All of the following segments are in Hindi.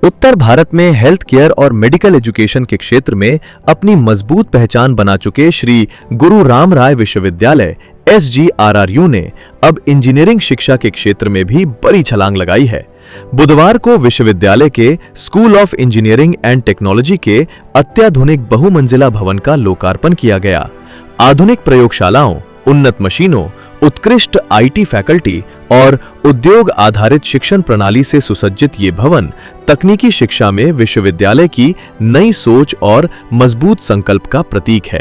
उत्तर भारत में हेल्थ केयर और मेडिकल एजुकेशन के क्षेत्र में अपनी मजबूत पहचान बना चुके श्री गुरु राम राय विश्वविद्यालय SGRRU ने अब इंजीनियरिंग शिक्षा के क्षेत्र में भी बड़ी छलांग लगाई है। बुधवार को विश्वविद्यालय के school of engineering and technology के अत्याधुनिक बहुमंजिला भवन का लोकार्पण किया गया। आधुनिक प्रयोगशालाओं, उन्नत मशीनों, उत्कृष्ट IT फैकल्टी और उद्योग आधारित शिक्षण प्रणाली से सुसज्जित ये भवन तकनीकी शिक्षा में विश्वविद्यालय की नई सोच और मजबूत संकल्प का प्रतीक है।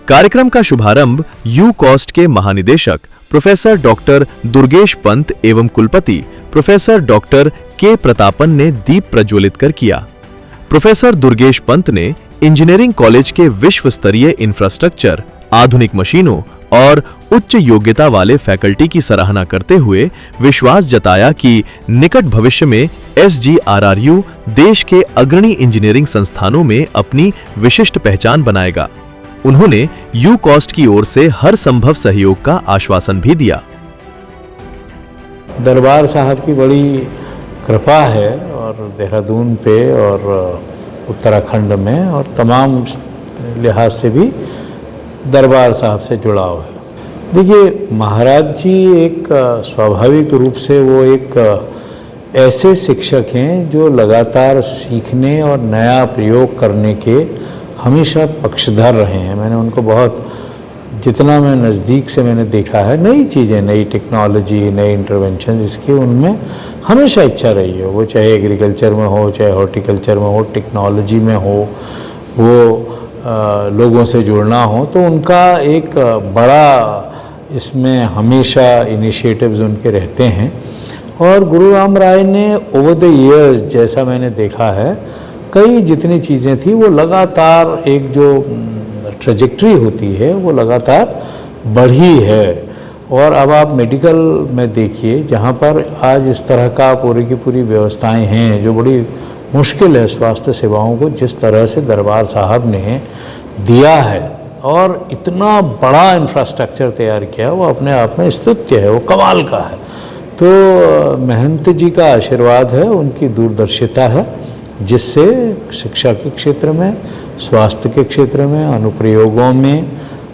कार्यक्रम का शुभारंभ UCOST के महानिदेशक प्रोफेसर डॉक्टर दुर्गेश पंत एवं कुलपति प्रोफेसर डॉक्टर के प्रतापन ने दीप प्रज्वलित कर किया। प्रोफेसर दुर्गेश पंत ने इंजीनियरिंग कॉलेज के विश्व स्तरीय इंफ्रास्ट्रक्चर, आधुनिक मशीनों और उच्च योग्यता वाले फैकल्टी की सराहना करते हुए विश्वास जताया कि निकट भविष्य में SGRRU देश के अग्रणी इंजीनियरिंग संस्थानों में अपनी विशिष्ट पहचान बनाएगा। उन्होंने UCOST की ओर से हर संभव सहयोग का आश्वासन भी दिया। दरबार साहब की बड़ी कृपा है और देहरादून पे और उत्तराखंड में और तमाम लिहाज से भी दरबार साहब से जुड़ाव है। देखिए, महाराज जी एक स्वाभाविक रूप से वो एक ऐसे शिक्षक हैं जो लगातार सीखने और नया प्रयोग करने के हमेशा पक्षधर रहे हैं। मैंने उनको बहुत, जितना मैं नज़दीक से मैंने देखा है, नई चीज़ें, नई टेक्नोलॉजी, नए इंटरवेंशन, इसकी उनमें हमेशा इच्छा रही है। वो चाहे एग्रीकल्चर में हो, चाहे हॉर्टिकल्चर में हो, टेक्नोलॉजी में हो, वो लोगों से जुड़ना हो, तो उनका एक बड़ा इसमें हमेशा इनिशिएटिव्स उनके रहते हैं। और गुरु राम राय ने ओवर द इयर्स, जैसा मैंने देखा है, कई जितनी चीज़ें थी वो लगातार एक जो ट्रेजेक्ट्री होती है वो लगातार बढ़ी है। और अब आप मेडिकल में देखिए, जहाँ पर आज इस तरह का पूरी की पूरी व्यवस्थाएं हैं जो बड़ी मुश्किल है स्वास्थ्य सेवाओं को जिस तरह से दरबार साहब ने दिया है और इतना बड़ा इंफ्रास्ट्रक्चर तैयार किया, वो अपने आप में स्तुत्य है, वो कमाल का है। तो महंत जी का आशीर्वाद है, उनकी दूरदर्शिता है, जिससे शिक्षा के क्षेत्र में, स्वास्थ्य के क्षेत्र में, अनुप्रयोगों में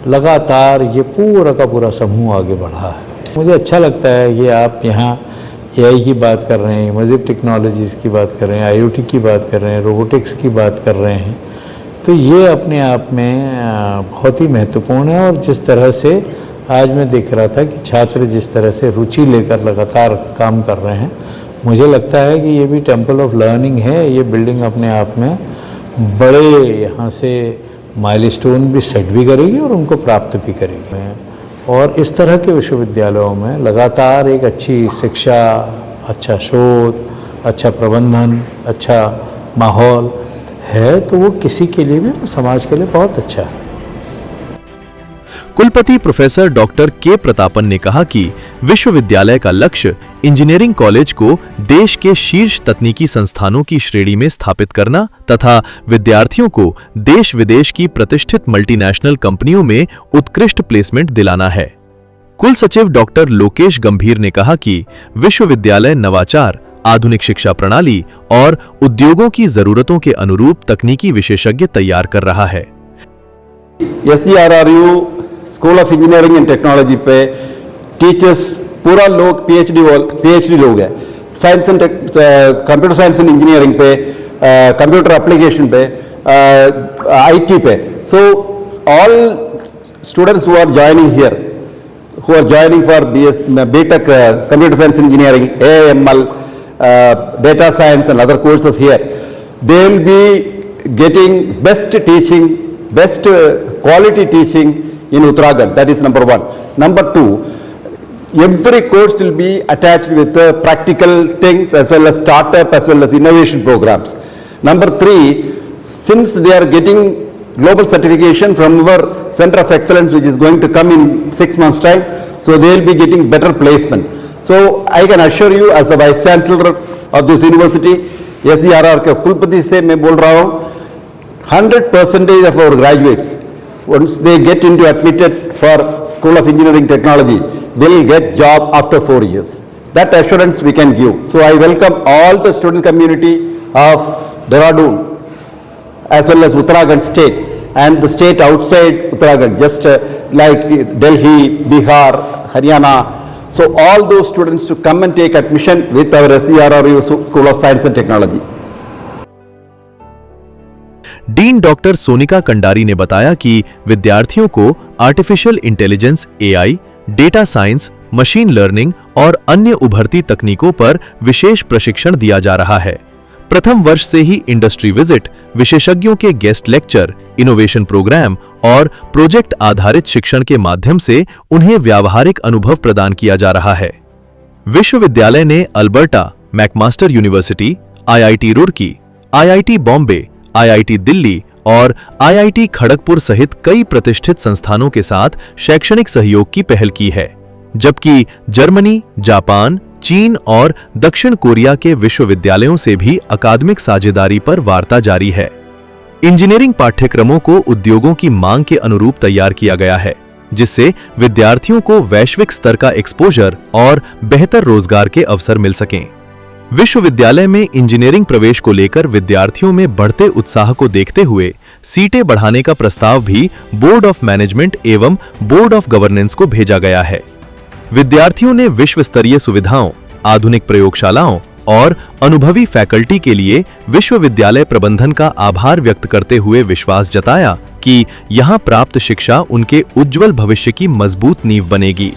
लगातार ये पूरा का पूरा समूह आगे बढ़ा है। मुझे अच्छा लगता है कि आप यहाँ AI की बात कर रहे हैं, इमर्सिव टेक्नोलॉजीज़ की बात कर रहे हैं, IoT की बात कर रहे हैं, रोबोटिक्स की बात कर रहे हैं। तो ये अपने आप में बहुत ही महत्वपूर्ण है। और जिस तरह से आज मैं देख रहा था कि छात्र जिस तरह से रुचि लेकर लगातार काम कर रहे हैं, मुझे लगता है कि ये भी टेम्पल ऑफ लर्निंग है। ये बिल्डिंग अपने आप में बड़े यहाँ से माइलस्टोन भी सेट भी करेगी और उनको प्राप्त भी करेगी। और इस तरह के विश्वविद्यालयों में लगातार एक अच्छी शिक्षा, अच्छा शोध, अच्छा प्रबंधन, अच्छा माहौल है, तो वो किसी के लिए भी, समाज के लिए बहुत अच्छा है। कुलपति प्रोफेसर डॉक्टर के प्रतापन ने कहा कि विश्वविद्यालय का लक्ष्य इंजीनियरिंग कॉलेज को देश के शीर्ष तकनीकी संस्थानों की श्रेणी में स्थापित करना तथा विद्यार्थियों को देश विदेश की प्रतिष्ठित मल्टीनेशनल कंपनियों में उत्कृष्ट प्लेसमेंट दिलाना है। कुल सचिव डॉक्टर लोकेश गंभीर ने कहा कि विश्वविद्यालय नवाचार, आधुनिक शिक्षा प्रणाली और उद्योगों की जरूरतों के अनुरूप तकनीकी विशेषज्ञ तैयार कर रहा है। SGRRU school of engineering and technology पे टीचर्स पूरा लोग PhD लोग हैं। Science and computer science and engineering पे, कंप्यूटर एप्लीकेशन पे, IT पे। So all students who are joining here, who are joining for BTech computer science engineering, AML, data science and other courses here, they will be getting best teaching, best quality teaching in Uttarakhand. That is number one. Number two, every course will be attached with practical things as well as startup as well as innovation programs. Number three, since they are getting global certification from our Center of Excellence, which is going to come in 6 months' time, so they will be getting better placement. So I can assure you, as the Vice Chancellor of this university, SGRR के कुलपति से मैं बोल रहा हूँ, 100% of our graduates, once they get into admitted for School of Engineering Technology, they will get job after 4 years. That assurance we can give. So I welcome all the student community of Dehradun as well as Uttarakhand state and the state outside Uttarakhand, just like Delhi, Bihar, Haryana. So all those students to come and take admission with our SGRRU School of Science and Technology. Dean doctor Sonika Kandari ने बताया कि विद्यार्थियों को artificial intelligence AI, data science, machine learning और अन्य उभरती तकनीकों पर विशेष प्रशिक्षण दिया जा रहा है। प्रथम वर्ष से ही इंडस्ट्री विजिट, विशेषज्ञों के गेस्ट लेक्चर, इनोवेशन प्रोग्राम और प्रोजेक्ट आधारित शिक्षण के माध्यम से उन्हें व्यावहारिक अनुभव प्रदान किया जा रहा है। विश्वविद्यालय ने Alberta, McMaster university, IIT Roorkee, IIT Bombay, IIT Delhi और आईआईटी खड़गपुर सहित कई प्रतिष्ठित संस्थानों के साथ शैक्षणिक सहयोग की पहल की है, जबकि जर्मनी, जापान, चीन और दक्षिण कोरिया के विश्वविद्यालयों से भी अकादमिक साझेदारी पर वार्ता जारी है। इंजीनियरिंग पाठ्यक्रमों को उद्योगों की मांग के अनुरूप तैयार किया गया है, जिससे विद्यार्थियों को वैश्विक स्तर का एक्सपोजर और बेहतर रोजगार के अवसर मिल सकें। विश्वविद्यालय में इंजीनियरिंग प्रवेश को लेकर विद्यार्थियों में बढ़ते उत्साह को देखते हुए सीटें बढ़ाने का प्रस्ताव भी बोर्ड ऑफ मैनेजमेंट एवं बोर्ड ऑफ गवर्नेंस को भेजा गया है। विद्यार्थियों ने विश्व स्तरीय सुविधाओं, आधुनिक प्रयोगशालाओं और अनुभवी फैकल्टी के लिए विश्वविद्यालय प्रबंधन का आभार व्यक्त करते हुए विश्वास जताया कि यहां प्राप्त शिक्षा उनके उज्जवल भविष्य की मजबूत नींव बनेगी।